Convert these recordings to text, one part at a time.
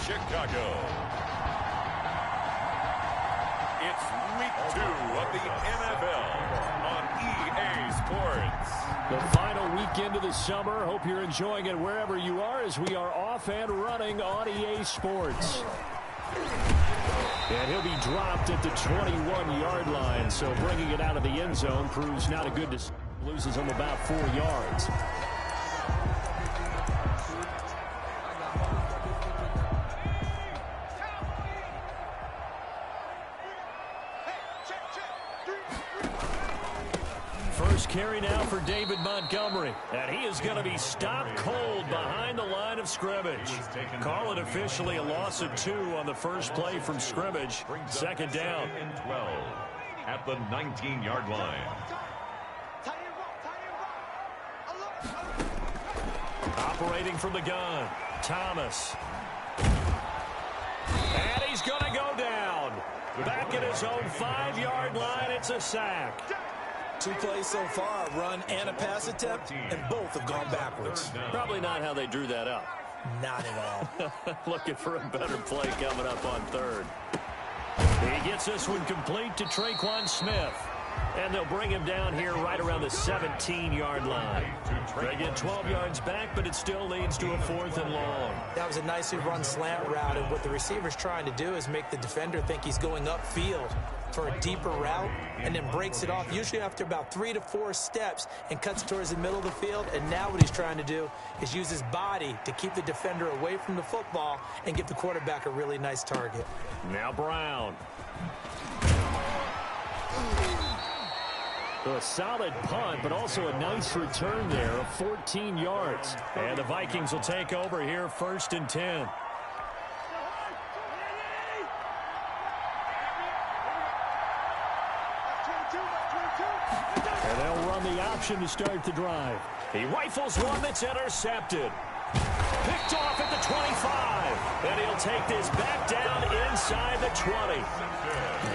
Chicago. It's week 2 of the NFL on EA Sports. The final weekend of the summer. Hope you're enjoying it wherever you are as we are off and running on EA Sports. And he'll be dropped at the 21-yard line, so bringing it out of the end zone proves not a good decision. Loses him about 4 yards. First carry now for David Montgomery, and he is going to be stopped cold behind the line of scrimmage. Call it officially a loss of 2 on the first play from scrimmage. Second down. 12 at the 19-yard line. Operating from the gun, Thomas. And he's going to go down. Back at his own 5-yard line, it's a sack. 2 plays so far, a run and a pass attempt, and both have gone backwards. Probably not how they drew that up. Not at all. Looking for a better play coming up on third. He gets this one complete to Traquan Smith. And they'll bring him down here right around the 17-yard line. They get 12 yards back, but it still leads to a 4th and long. That was a nicely run slant route, and what the receiver's trying to do is make the defender think he's going upfield for a deeper route, and then breaks it off, usually after about 3 to 4 steps, and cuts towards the middle of the field. And now what he's trying to do is use his body to keep the defender away from the football and give the quarterback a really nice target. Now Brown. A solid punt, but also a nice return there of 14 yards. And the Vikings will take over here, 1st and 10. And they'll run the option to start the drive. He rifles one that's intercepted. Picked off at the 25. And he'll take this back down inside the 20.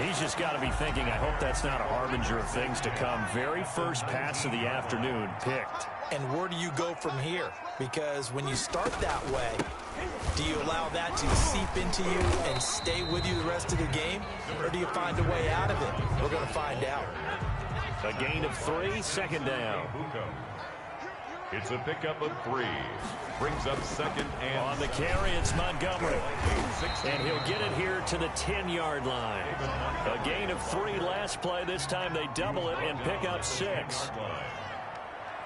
He's just got to be thinking, I hope that's not a harbinger of things to come. Very first pass of the afternoon picked. And where do you go from here? Because when you start that way, do you allow that to seep into you and stay with you the rest of the game? Or do you find a way out of it? We're going to find out. A gain of 3, 2nd down. It's a pickup of 3. Brings up 2nd and... On the carry, it's Montgomery. And he'll get it here to the 10-yard line. A gain of 3 last play. This time they double it and pick up 6.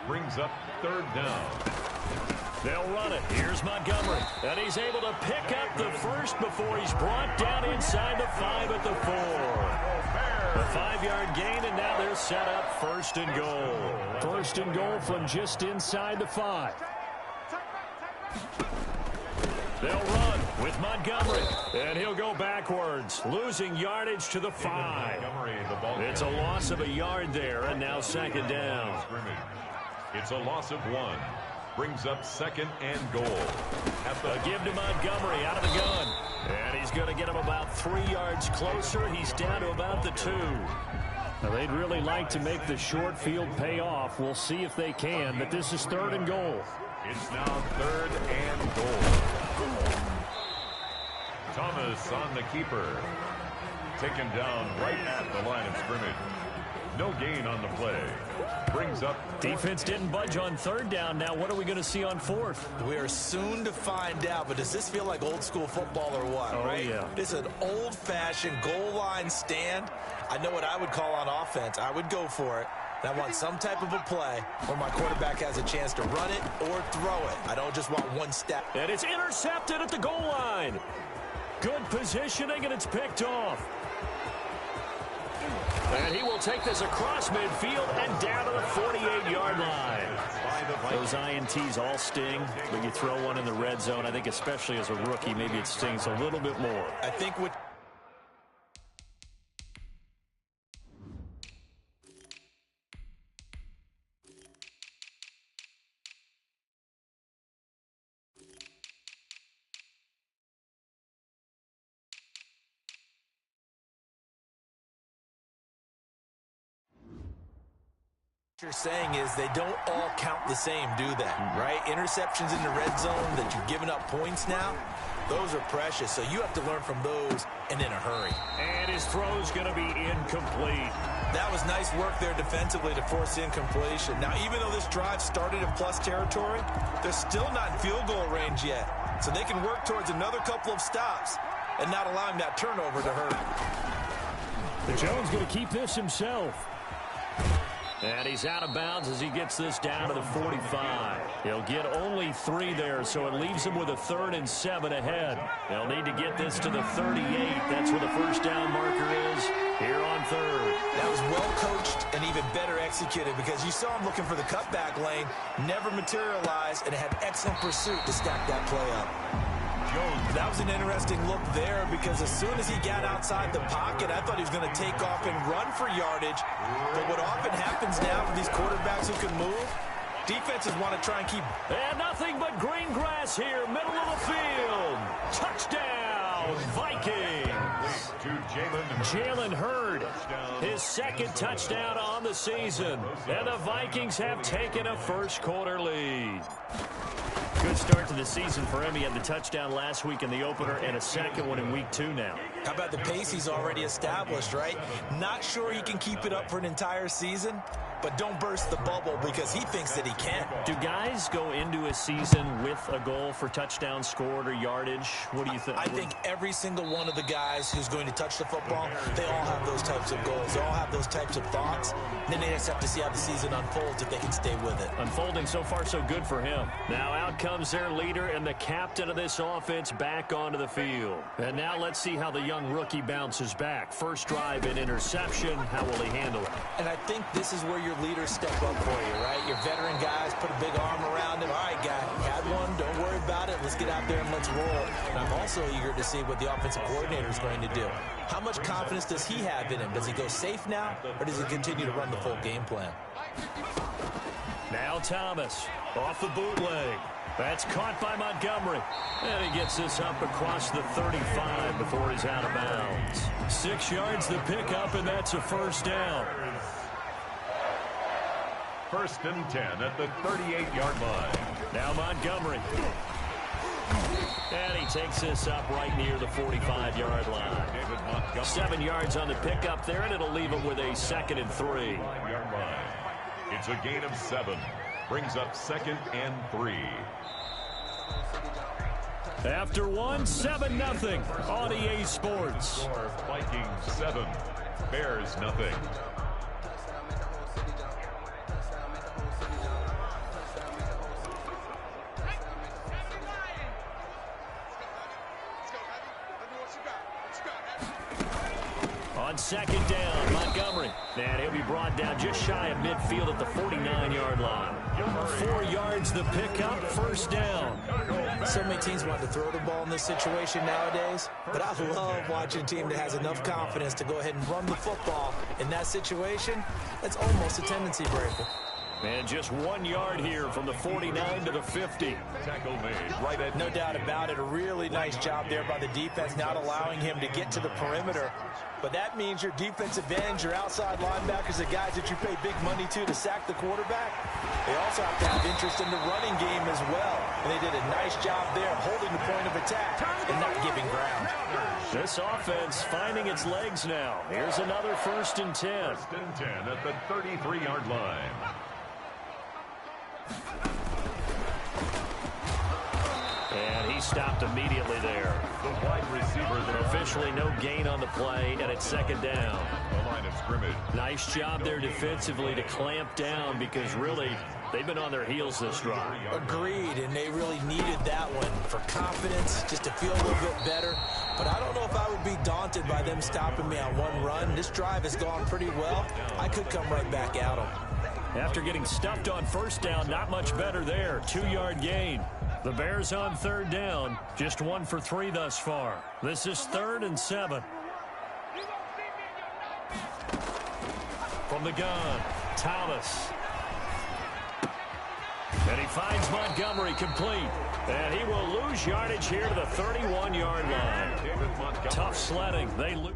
Brings up 3rd down. They'll run it. Here's Montgomery. And he's able to pick up the first before he's brought down inside the 5 at the 4. A 5-yard gain, and now they're set up 1st and goal. 1st and goal from just inside the 5. They'll run with Montgomery, and he'll go backwards, losing yardage to the 5. It's a loss of a yard there, and now 2nd down. It's a loss of 1. Brings up 2nd and goal. A give to Montgomery out of the gun. And he's going to get him about 3 yards closer. He's down to about the 2. Now, they'd really like to make the short field pay off. We'll see if they can, but this is 3rd and goal. It's now 3rd and goal. Thomas on the keeper. Taken down right at the line of scrimmage. No gain on the play. Brings up... Defense didn't budge on 3rd down. Now what are we going to see on 4th? We are soon to find out, but does this feel like old school football or what? Oh, right? Yeah. This is an old-fashioned goal line stand. I know what I would call on offense. I would go for it. And I want some type of a play where my quarterback has a chance to run it or throw it. I don't just want one step. And it's intercepted at the goal line. Good positioning, and it's picked off. And he will take this across midfield and down to the 48-yard line. Those INTs all sting, but you throw one in the red zone, I think especially as a rookie, maybe it stings a little bit more. I think what... you're saying is they don't all count the same, do they? Right? Interceptions in the red zone that you've given up points now. Those are precious, so you have to learn from those and in a hurry. And his throw's going to be incomplete. That was nice work there defensively to force incompletion. Now, even though this drive started in plus territory, they're still not in field goal range yet. So they can work towards another couple of stops and not allowing that turnover to hurt. Jones going to keep this himself. And he's out of bounds as he gets this down to the 45. He'll get only 3 there, so it leaves him with a 3rd and 7 ahead. They'll need to get this to the 38. That's where the first down marker is here on 3rd. That was well coached and even better executed because you saw him looking for the cutback lane, never materialized, and had excellent pursuit to stack that play up. That was an interesting look there because as soon as he got outside the pocket, I thought he was going to take off and run for yardage. But what often happens now with these quarterbacks who can move, defenses want to try and keep... And nothing but green grass here, middle of the field. Touchdown, Vikings. Jalen Hurd, his 2nd touchdown on the season. And the Vikings have taken a first-quarter lead. Good start to the season for him. He had the touchdown last week in the opener and a 2nd one in week 2 now. How about the pace he's already established, right? Not sure he can keep it up for an entire season, but don't burst the bubble because he thinks that he can. Do guys go into a season with a goal for touchdown scored or yardage? What do you think? I think every single one of the guys who's going to touch the football, they all have those types of goals. They all have those types of thoughts. And then they just have to see how the season unfolds if they can stay with it. Unfolding so far so good for him. Now out comes their leader and the captain of this offense back onto the field. And now let's see how the young rookie bounces back. First drive and interception. How will he handle it? And I think this is where your leaders step up for you, right? Your veteran guys put a big arm around him. All right, guy, you had one. Don't worry about it. Let's get out there and let's roll. And I'm also eager to see what the offensive coordinator is going to do. How much confidence does he have in him? Does he go safe now, or does he continue to run the full game plan? Now Thomas off the bootleg. That's caught by Montgomery. And he gets this up across the 35 before he's out of bounds. 6 yards the pickup, and that's a first down. 1st and 10 at the 38-yard line. Now Montgomery. And he takes this up right near the 45-yard line. 7 yards on the pickup there, and it'll leave him with a 2nd and 3. It's a gain of 7. Brings up 2nd and 3. After 1, 7-0 on EA Sports. Vikings 7, Bears nothing. On 2nd down, Montgomery. And he'll be brought down just shy of midfield at the 49-yard line. 4 yards the pickup, first down. So many teams want to throw the ball in this situation nowadays, but I love watching a team that has enough confidence to go ahead and run the football. In that situation, that's almost a tendency breaker. And just 1 yard here from the 49 to the 50. Tackle made right at... No doubt about it. A really nice job there by the defense, not allowing him to get to the perimeter. But that means your defensive ends, your outside linebackers, the guys that you pay big money to sack the quarterback, they also have to have interest in the running game as well. And they did a nice job there holding the point of attack and not giving ground. This offense finding its legs now. Here's another 1st and 10. 1st and 10 at the 33-yard line. And he stopped immediately there. The wide receiver there. Officially no gain on the play, and it's 2nd down. The line of scrimmage. Nice job there defensively to clamp down because really they've been on their heels this drive. Agreed, and they really needed that one for confidence, just to feel a little bit better. But I don't know if I would be daunted by them stopping me on one run. This drive has gone pretty well. I could come right back at them. After getting stuffed on 1st down, not much better there. 2-yard gain. The Bears on 3rd down, just 1 for 3 thus far. This is 3rd and 7. From the gun, Thomas. And he finds Montgomery complete. And he will lose yardage here to the 31-yard line. Tough sledding. They lose.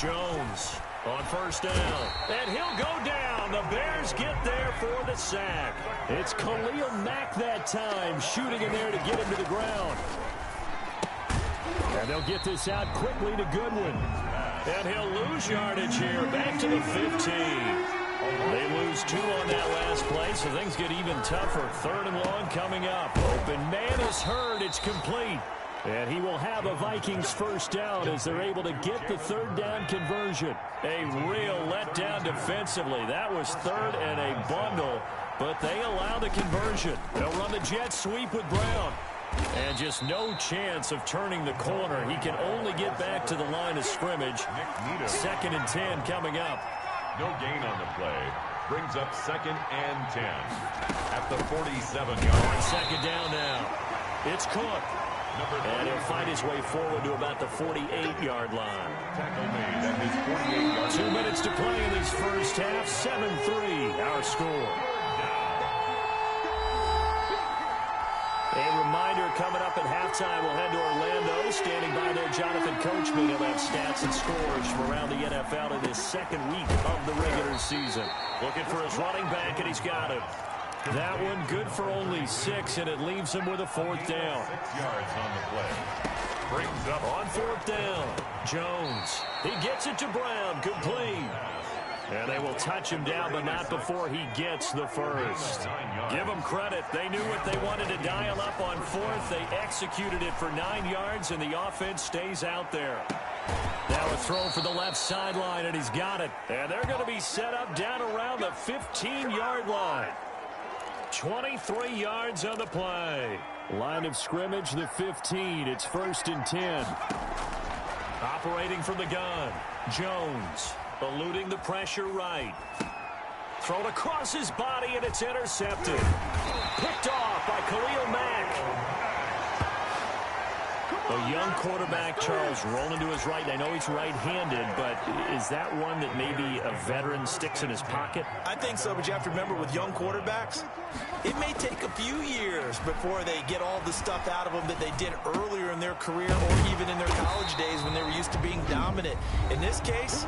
Jones on first down. And he'll go down. The Bears get there for the sack. It's Khalil Mack that time, shooting in there to get him to the ground. And they'll get this out quickly to Goodwin. And he'll lose yardage here, back to the 15. They lose 2 on that last play, so things get even tougher. 3rd and long coming up. Open man is heard. It's complete. And he will have a Vikings first down as they're able to get the 3rd down conversion. A real letdown defensively. That was 3rd and a bundle, but they allow the conversion. They'll run the jet sweep with Brown. And just no chance of turning the corner. He can only get back to the line of scrimmage. 2nd and 10 coming up. No gain on the play. Brings up 2nd and 10 at the 47-yard. 2nd down now. It's Cook. And he'll find his way forward to about the 48-yard line. Tackle made at his 48-yard. 2 minutes to play in this first half. 7-3 our score. A reminder coming up at halftime, we'll head to Orlando. Standing by there, Jonathan Coachman. He'll have stats and scores from around the NFL in his 2nd week of the regular season. Looking for his running back, and he's got it. That one good for only 6, and it leaves him with a 4th down. 6 yards on the play. Brings up on 4th down. Jones. He gets it to Brown. Complete. And they will touch him down, but not before he gets the first. Give them credit. They knew what they wanted to dial up on 4th. They executed it for 9 yards, and the offense stays out there. Now a throw for the left sideline, and he's got it. And they're going to be set up down around the 15-yard line. 23 yards on the play. Line of scrimmage, the 15. It's 1st and 10. Operating from the gun, Jones. Eluding the pressure right. Thrown across his body, and it's intercepted. Picked off by Khalil Mack. A young quarterback, Charles, rolling to his right. I know he's right-handed, but is that one that maybe a veteran sticks in his pocket? I think so, but you have to remember with young quarterbacks, it may take a few years before they get all the stuff out of them that they did earlier in their career or even in their college days when they were used to being dominant. In this case,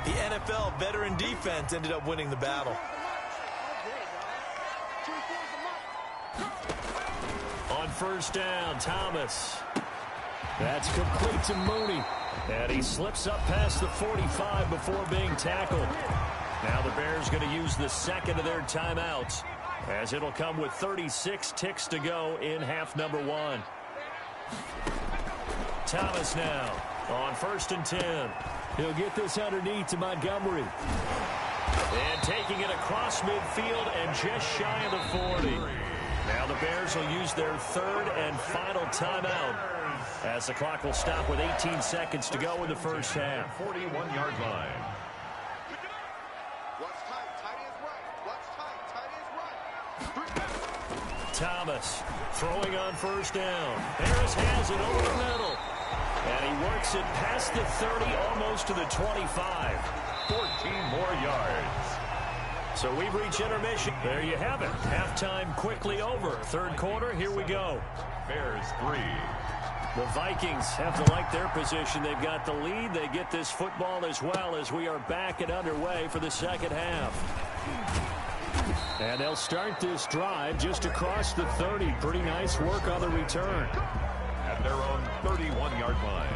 the NFL veteran defense ended up winning the battle. On first down, Thomas. That's complete to Mooney. And he slips up past the 45 before being tackled. Now the Bears going to use the 2nd of their timeouts, as it'll come with 36 ticks to go in half number 1. Thomas now on 1st and 10. He'll get this underneath to Montgomery. And taking it across midfield and just shy of the 40. Now the Bears will use their 3rd and final timeout, as the clock will stop with 18 seconds to go in the first half. 41-yard line. Thomas throwing on first down. Harris has it over the middle. And he works it past the 30, almost to the 25. 14 more yards. So we've reached intermission. There you have it. Halftime quickly over. 3rd quarter, here we go. Bears 3. The Vikings have to like their position. They've got the lead. They get this football as well, as we are back and underway for the 2nd half. And they'll start this drive just across the 30. Pretty nice work on the return. At their own 31-yard line.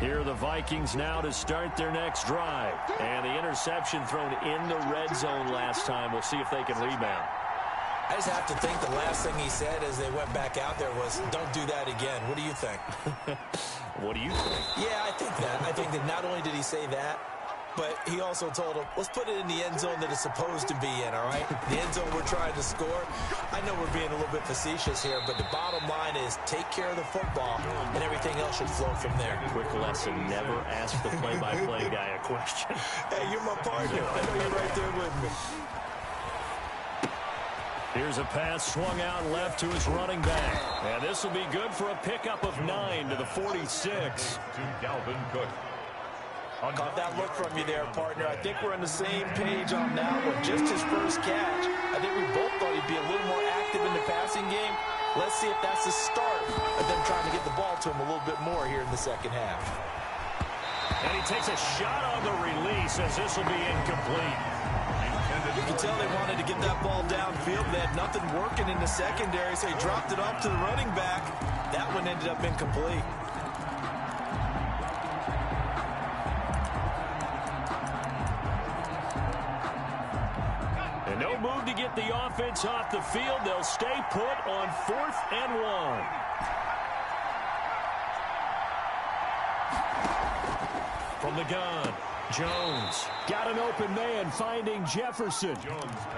Here are the Vikings now to start their next drive. And the interception thrown in the red zone last time. We'll see if they can rebound. I just have to think the last thing he said as they went back out there was, don't do that again. What do you think? What do you think? Yeah, I think that. I think that not only did he say that, but he also told him, let's put it in the end zone that it's supposed to be in, all right? The end zone we're trying to score. I know we're being a little bit facetious here, but the bottom line is take care of the football, and everything else should flow from there. Quick lesson, never ask the play-by-play guy a question. Hey, you're my partner. I know you're right there with me. Here's a pass swung out left to his running back. And this will be good for a pickup of 9 to the 46. To Dalvin Cook. Caught that look from you there, partner. I think we're on the same page on that one. Just his first catch. I think we both thought he'd be a little more active in the passing game. Let's see if that's the start of them trying to get the ball to him a little bit more here in the 2nd half. And he takes a shot on the release as this will be incomplete. You can tell they wanted to get that ball downfield. They had nothing working in the secondary, so he dropped it off to the running back. That one ended up incomplete. And no move to get the offense off the field. They'll stay put on 4th and 1. From the gun, Jones got an open man finding Jefferson.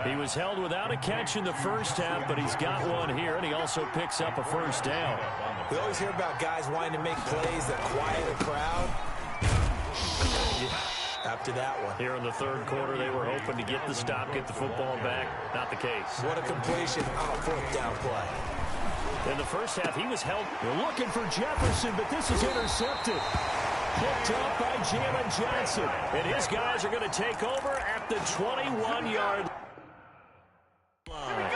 He was held without a catch in the first half, but he's got one here, and he also picks up a first down. We always hear about guys wanting to make plays that quiet a crowd. After that one. Here in the third quarter, they were hoping to get the stop, get the football back. Not the case. What a completion on a 4th down play. In the first half, he was held. They're looking for Jefferson, but this is intercepted. Picked up by Jalen Johnson. And his guys are going to take over at the 21-yard line.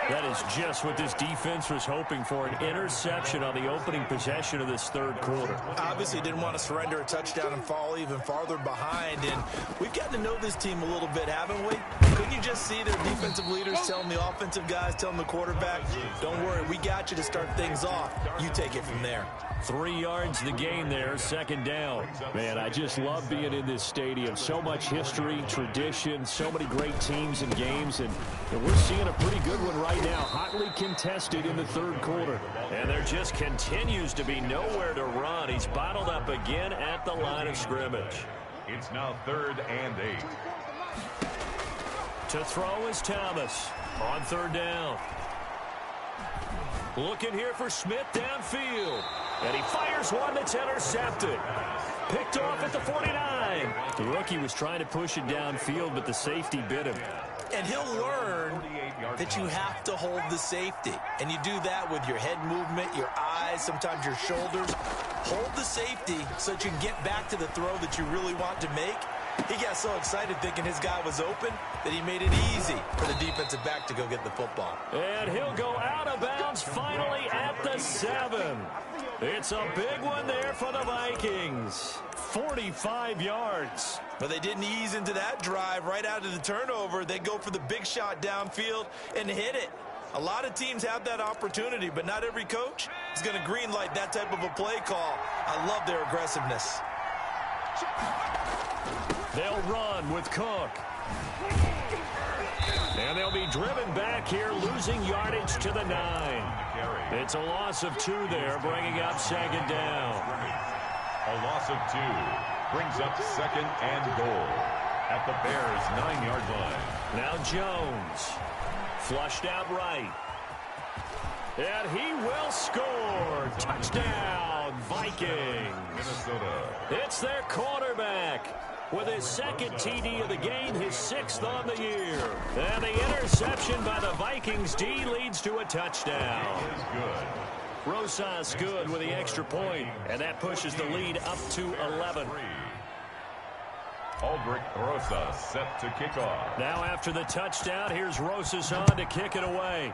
That is just what this defense was hoping for, an interception on the opening possession of this third quarter. Obviously didn't want to surrender a touchdown and fall even farther behind, and we've gotten to know this team a little bit, haven't we? Couldn't you just see their defensive leaders telling the offensive guys, telling the quarterback, don't worry, we got you to start things off. You take it from there. 3 yards the gain there, 2nd down. Man, I just love being in this stadium. So much history, tradition, so many great teams and games, and we're seeing a pretty good one right now, hotly contested in the third quarter. And there just continues to be nowhere to run. He's bottled up again at the line of scrimmage. It's now 3rd and 8. To throw is Thomas on 3rd down. Looking here for Smith downfield. And he fires one that's intercepted. Picked off at the 49. The rookie was trying to push it downfield, but the safety bit him. And he'll learn that you have to hold the safety. And you do that with your head movement, your eyes, sometimes your shoulders. Hold the safety so that you can get back to the throw that you really want to make. He got so excited thinking his guy was open that he made it easy for the defensive back to go get the football. And he'll go out of bounds finally at the 7. It's a big one there for the Vikings. 45 yards. But they didn't ease into that drive right out of the turnover. They go for the big shot downfield and hit it. A lot of teams have that opportunity, but not every coach is going to greenlight that type of a play call. I love their aggressiveness. They'll run with Cook. And they'll be driven back here, losing yardage to the 9. It's a loss of 2 there, bringing up 2nd down. A loss of 2 brings up 2nd and goal at the Bears' 9-yard line. Now Jones, flushed out right. And he will score. Touchdown, Vikings. Minnesota. It's their quarterback with his 2nd TD of the game, his 6th on the year. And the interception by the Vikings D leads to a touchdown. Is good. Rosas good with the extra point, and that pushes the lead up to 11. Aldrich Rosas set to kick off. Now after the touchdown, here's Rosas on to kick it away.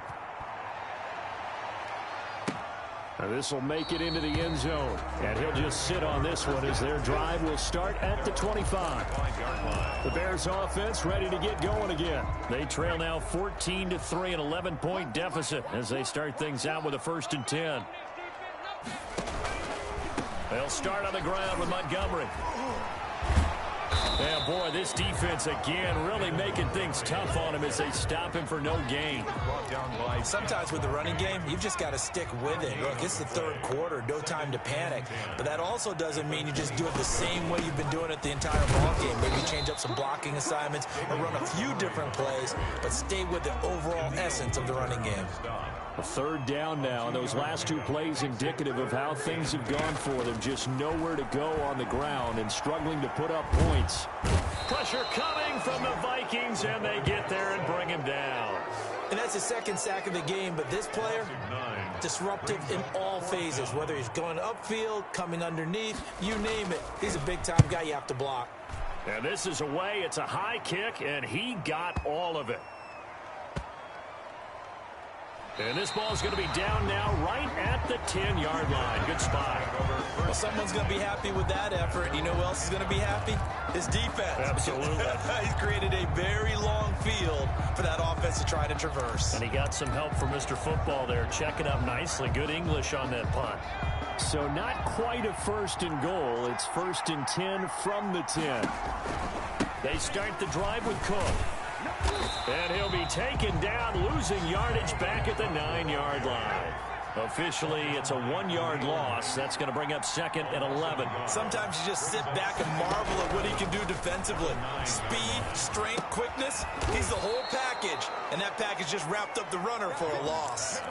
Now this will make it into the end zone, and he'll just sit on this one as their drive will start at the 25. The Bears offense ready to get going again. They trail now 14-3, an 11-point deficit as they start things out with a 1st and 10. They'll start on the ground with Montgomery. Yeah, boy, this defense again really making things tough on him as they stop him for no gain. Sometimes with the running game, you've just got to stick with it. Look, it's the third quarter, no time to panic. But that also doesn't mean you just do it the same way you've been doing it the entire ball game. Maybe change up some blocking assignments or run a few different plays, but stay with the overall essence of the running game. A 3rd down now, and those last 2 plays indicative of how things have gone for them. Just nowhere to go on the ground and struggling to put up points. Pressure coming from the Vikings, and they get there and bring him down. And that's the 2nd sack of the game, but this player, disruptive in all phases, whether he's going upfield, coming underneath, you name it. He's a big-time guy you have to block. And this is away. It's a high kick, and he got all of it. And this ball's going to be down now right at the 10-yard line. Good spot. Well, someone's going to be happy with that effort. You know who else is going to be happy? His defense. Absolutely. He's created a very long field for that offense to try to traverse. And he got some help from Mr. Football there, checking up nicely. Good English on that punt. So not quite a 1st and goal. It's 1st and 10 from the 10. They start the drive with Cook. And he'll be taken down, losing yardage back at the 9-yard line. Officially, it's a 1-yard loss. That's going to bring up 2nd and 11. Sometimes you just sit back and marvel at what he can do defensively. Speed, strength, quickness. He's the whole package. And that package just wrapped up the runner for a loss.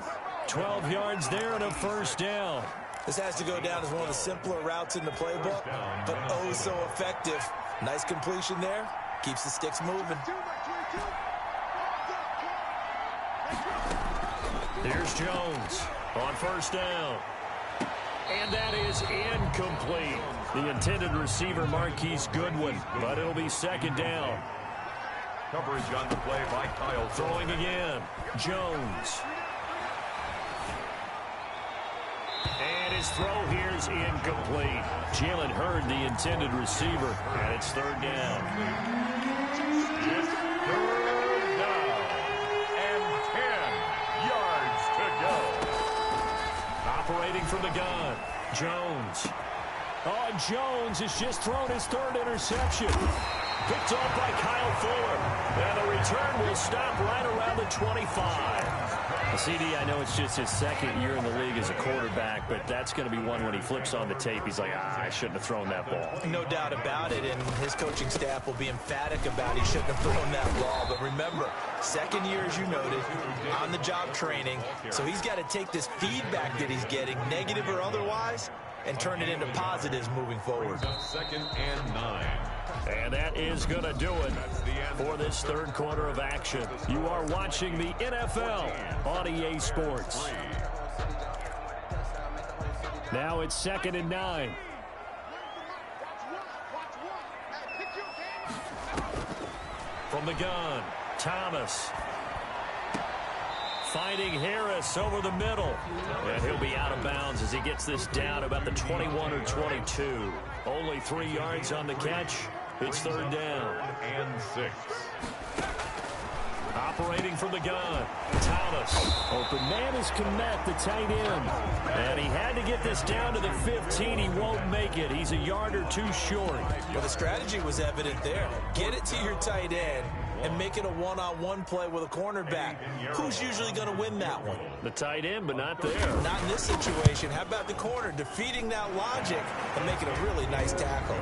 12 yards there and a 1st down. This has to go down as one of the simpler routes in the playbook, but oh so effective. Nice completion there. Keeps the sticks moving. Here's Jones on 1st down. And that is incomplete. The intended receiver, Marquise Goodwin, but it'll be 2nd down. Coverage on the play by Kyle. Throwing again. Jones. And his throw here is incomplete. Jalen Hurd, the intended receiver, and it's 3rd down. It's 3rd down and 10 yards to go. Operating from the gun, Jones. Oh, Jones has just thrown his 3rd interception. Picked off by Kyle Fuller. And the return will stop right around the 25. CD, I know it's just his 2nd year in the league as a quarterback, but that's going to be one when he flips on the tape. He's like, I shouldn't have thrown that ball. No doubt about it, and his coaching staff will be emphatic about he shouldn't have thrown that ball. But remember, 2nd year, as you noted, on-the-job training. So he's got to take this feedback that he's getting, negative or otherwise, and turn it into positives moving forward. 2nd and 9. And that is going to do it for this 3rd quarter of action. You are watching the NFL on EA Sports. Now it's 2nd and 9. From the gun, Thomas. Finding Harris over the middle. And he'll be out of bounds as he gets this down about the 21 or 22. Only 3 yards on the catch. It's 3rd down. And 6. Operating from the gun, Thomas. Open man is Kmet, the tight end. And he had to get this down to the 15. He won't make it. He's a yard or 2 short. Well, the strategy was evident there. Get it to your tight end and make it a one-on-one play with a cornerback. Who's usually going to win that one? The tight end, but not there. Not in this situation. How about the corner defeating that logic and making a really nice tackle?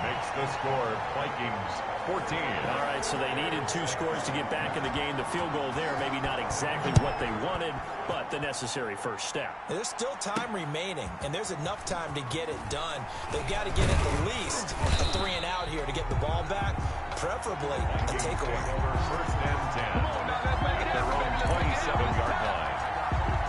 Makes the score Vikings 14. All right, so they needed 2 scores to get back in the game. The field goal there, maybe not exactly what they wanted, but the necessary first step. There's still time remaining, and there's enough time to get it done. They've got to get at least a 3 and out here to get the ball back, preferably a takeaway. Over 1st and 10 at their own 27-yard line.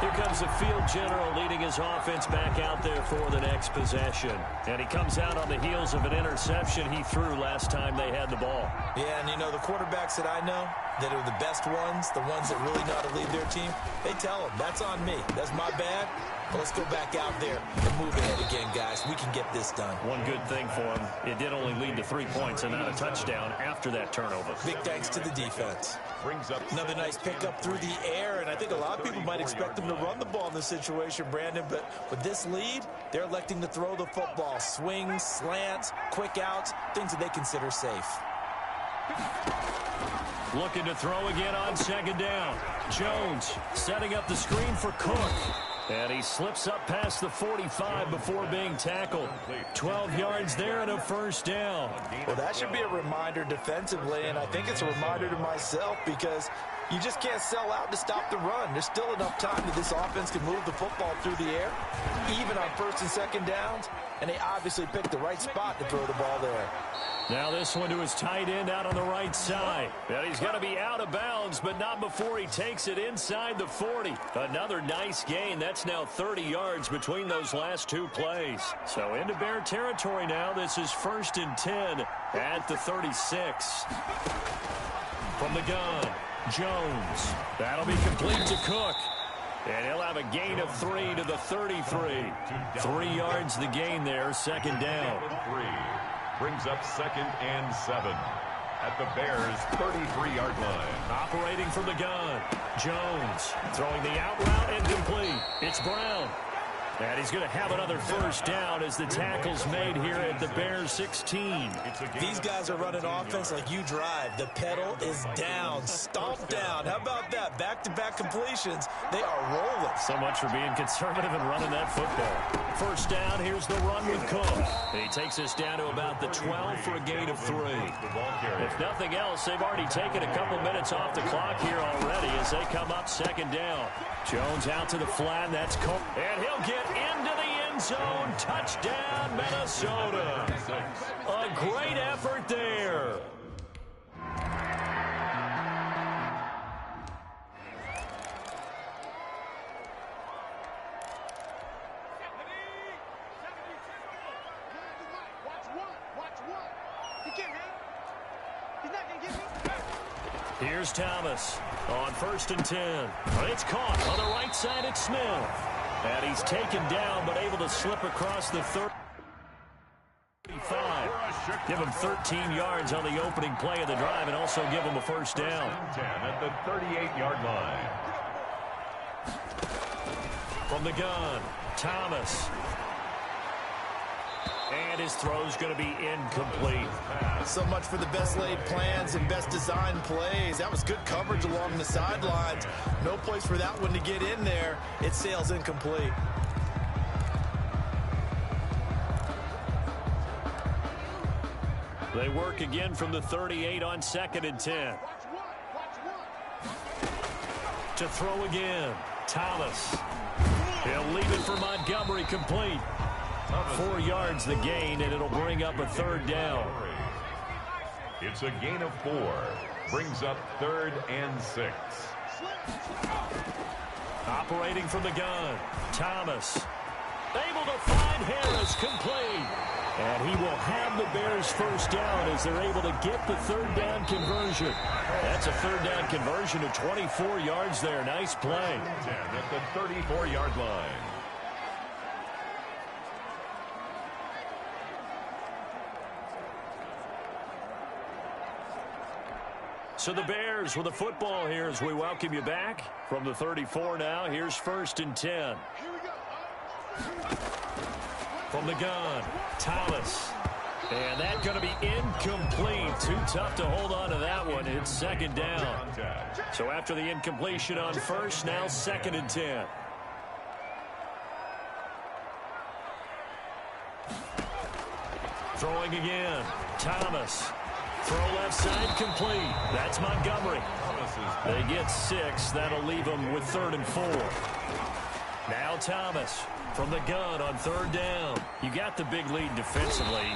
Here comes the field general leading his offense back out there for the next possession. And he comes out on the heels of an interception he threw last time they had the ball. Yeah, and you know, the quarterbacks that I know that are the best ones, the ones that really know how to lead their team, they tell them, that's on me. That's my bad. But let's go back out there and move ahead again, guys. We can get this done. One good thing for him, it did only lead to 3 points and not a touchdown after that turnover. Big thanks to the defense. Brings up another nice pickup through the air, and I think a lot of people might expect them to run the ball in this situation, Brandon, but with this lead, they're electing to throw the football. Swings, slants, quick outs, things that they consider safe. Looking to throw again on 2nd down. Jones setting up the screen for Cook. And he slips up past the 45 before being tackled. 12 yards there and a 1st down. Well, that should be a reminder defensively, and I think it's a reminder to myself because you just can't sell out to stop the run. There's still enough time that this offense can move the football through the air, even on 1st and 2nd downs, and they obviously picked the right spot to throw the ball there. Now this one to his tight end out on the right side. And he's going to be out of bounds, but not before he takes it inside the 40. Another nice gain. That's now 30 yards between those last 2 plays. So into Bear territory now. This is 1st and 10 at the 36. From the gun, Jones. That'll be complete to Cook. And he'll have a gain of 3 to the 33. 3 yards the gain there, second down. 3 brings up 2nd and 7 at the Bears' 33-yard line. Operating from the gun. Jones throwing the out route incomplete. It's Brown. And he's going to have another first down as the tackle's made here at the Bears 16. These guys are running offense like you drive. The pedal is down, stomped down. How about that? Back-to-back completions. They are rolling. So much for being conservative and running that football. First down, here's the run with Cook. And he takes us down to about the 12 for a gain of 3. If nothing else, they've already taken a couple minutes off the clock here already as they come up second down. Jones out to the flat, that's Cook. And he'll get into the end zone. Touchdown, Minnesota. A great effort there. Here's Thomas on 1st and 10. It's caught on the right side at Smith. And he's taken down but able to slip across the 35. Give him 13 yards on the opening play of the drive and also give him a first down. 10 at the 38-yard line. From the gun, Thomas. And his throw's going to be incomplete. So much for the best laid plans and best designed plays. That was good coverage along the sidelines. No place for that one to get in there. It sails incomplete. They work again from the 38 on 2nd and 10. To throw again, Thomas. He'll leave it for Montgomery, complete. 4 yards the gain, and it'll bring up a third down. It's a gain of 4. Brings up 3rd and 6. Operating from the gun, Thomas. Able to find Harris, complete. And he will have the Bears first down as they're able to get the third down conversion. That's a third down conversion of 24 yards there. Nice play. 10 at the 34-yard line. So the Bears with the football here as we welcome you back. From the 34 now, here's 1st and 10. From the gun, Thomas. And that's going to be incomplete. Too tough to hold on to that one. It's second down. So after the incompletion on first, now 2nd and 10. Throwing again, Thomas. Throw left side, complete. That's Montgomery. They get 6. That'll leave them with 3rd and 4. Now Thomas from the gun on 3rd down. You got the big lead defensively.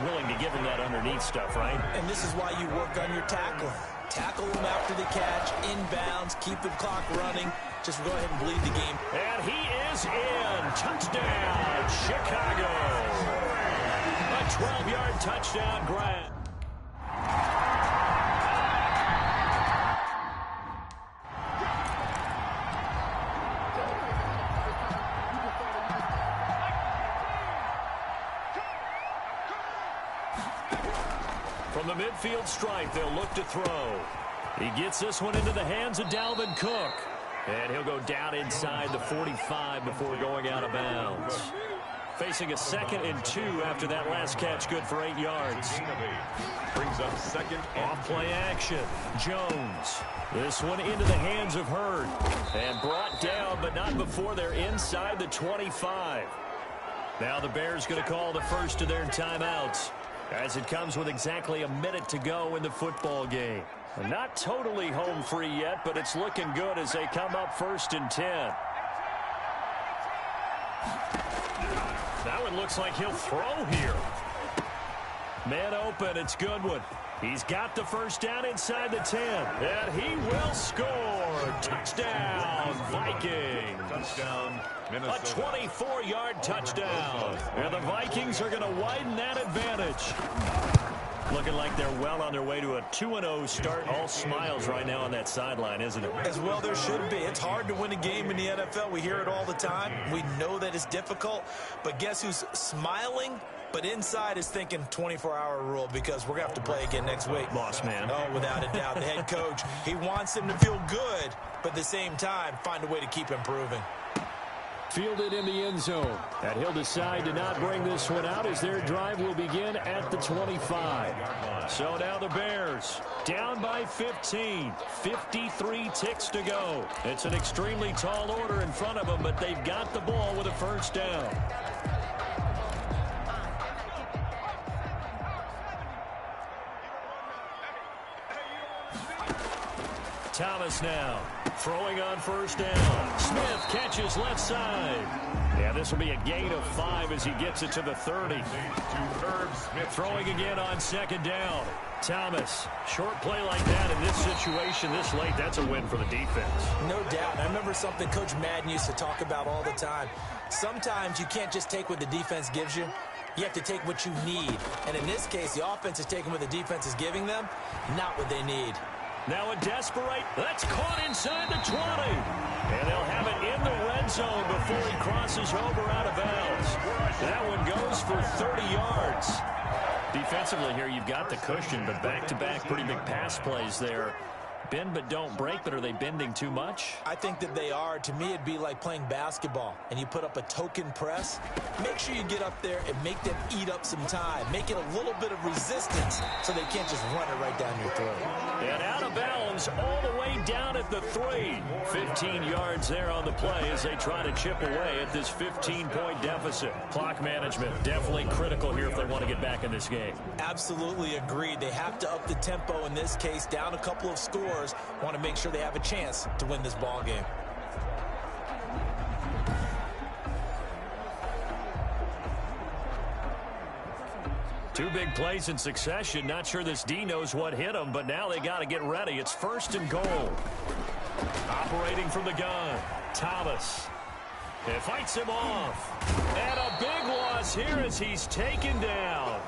Willing to give him that underneath stuff, right? And this is why you work on your tackling. Tackle him after the catch, inbounds, keep the clock running. Just go ahead and bleed the game. And he is in. Touchdown, Chicago. A 12-yard touchdown grab. From the midfield stripe, they'll look to throw. He gets this one into the hands of Dalvin Cook. And he'll go down inside the 45 before going out of bounds. Facing a 2nd and 2 after that last catch, good for 8 yards. Brings up 2nd and off play action. Jones. This one into the hands of Hurd. And brought down, but not before they're inside the 25. Now the Bears going to call the first of their timeouts, as it comes with exactly a minute to go in the football game. Not totally home free yet, but it's looking good as they come up 1st and 10. Now it looks like he'll throw here. Man open, it's Goodwin. He's got the first down inside the 10. And he will score. Touchdown, Vikings. touchdown, Minnesota. A 24-yard touchdown. And the Vikings are going to widen that advantage. Looking like they're well on their way to a 2-0 start. All smiles right now on that sideline, isn't it? As well there should be. It's hard to win a game in the NFL. We hear it all the time. We know that it's difficult. But guess who's smiling? But inside is thinking 24-hour rule because we're going to have to play again next week. Boss man. Oh, without a doubt. The head coach, he wants them to feel good, but at the same time, find a way to keep improving. Fielded in the end zone. And he'll decide to not bring this one out as their drive will begin at the 25. So now the Bears down by 15. 53 ticks to go. It's an extremely tall order in front of them, but they've got the ball with a first down. Thomas now throwing on first down. Smith catches left side. Yeah, this will be a gain of 5 as he gets it to the 30. Throwing again on second down. Thomas, short play like that in this situation this late, that's a win for the defense. No doubt. I remember something Coach Madden used to talk about all the time. Sometimes you can't just take what the defense gives you. You have to take what you need. And in this case, the offense is taking what the defense is giving them, not what they need. Now a desperate, that's caught inside the 20. And they'll have it in the red zone before he crosses over out of bounds. That one goes for 30 yards. Defensively here, you've got the cushion, but back-to-back pretty big pass plays there. Bend but don't break, but are they bending too much? I think that they are. To me, it'd be like playing basketball, and you put up a token press. Make sure you get up there and make them eat up some time. Make it a little bit of resistance so they can't just run it right down your throat. And out of bounds all the way down at the 3. 15 yards there on the play as they try to chip away at this 15-point deficit. Clock management definitely critical here if they want to get back in this game. Absolutely agreed. They have to up the tempo in this case, down a couple of scores. Want to make sure they have a chance to win this ball game. Two big plays in succession. Not sure this D knows what hit him, but now they got to get ready. It's first and goal. Operating from the gun, Thomas. It fights him off. And a big loss here as he's taken down.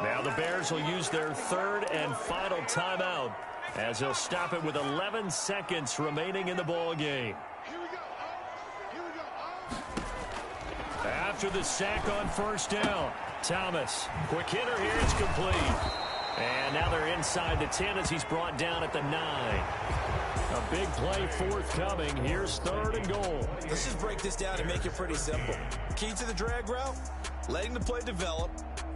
Now the Bears will use their third and final timeout as they'll stop it with 11 seconds remaining in the ball game. After the sack on first down, Thomas, quick hitter here, it's complete. And now they're inside the 10 as he's brought down at the 9. A big play forthcoming. Here's third and goal. Let's just break this down and make it pretty simple. Key to the drag route, letting the play develop,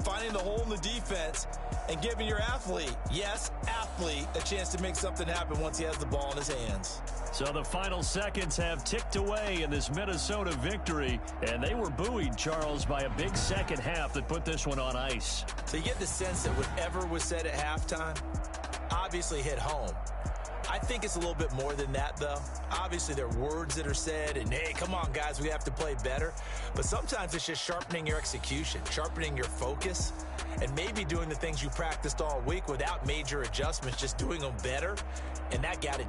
finding the hole in the defense, and giving your athlete, yes, athlete, a chance to make something happen once he has the ball in his hands. So the final seconds have ticked away in this Minnesota victory, and they were buoyed, Charles, by a big second half that put this one on ice. So you get the sense that whatever was said at halftime obviously hit home. I think it's a little bit more than that, though. Obviously, there are words that are said, and, hey, come on, guys, we have to play better. But sometimes it's just sharpening your execution, sharpening your focus, and maybe doing the things you practiced all week without major adjustments, just doing them better, and that got it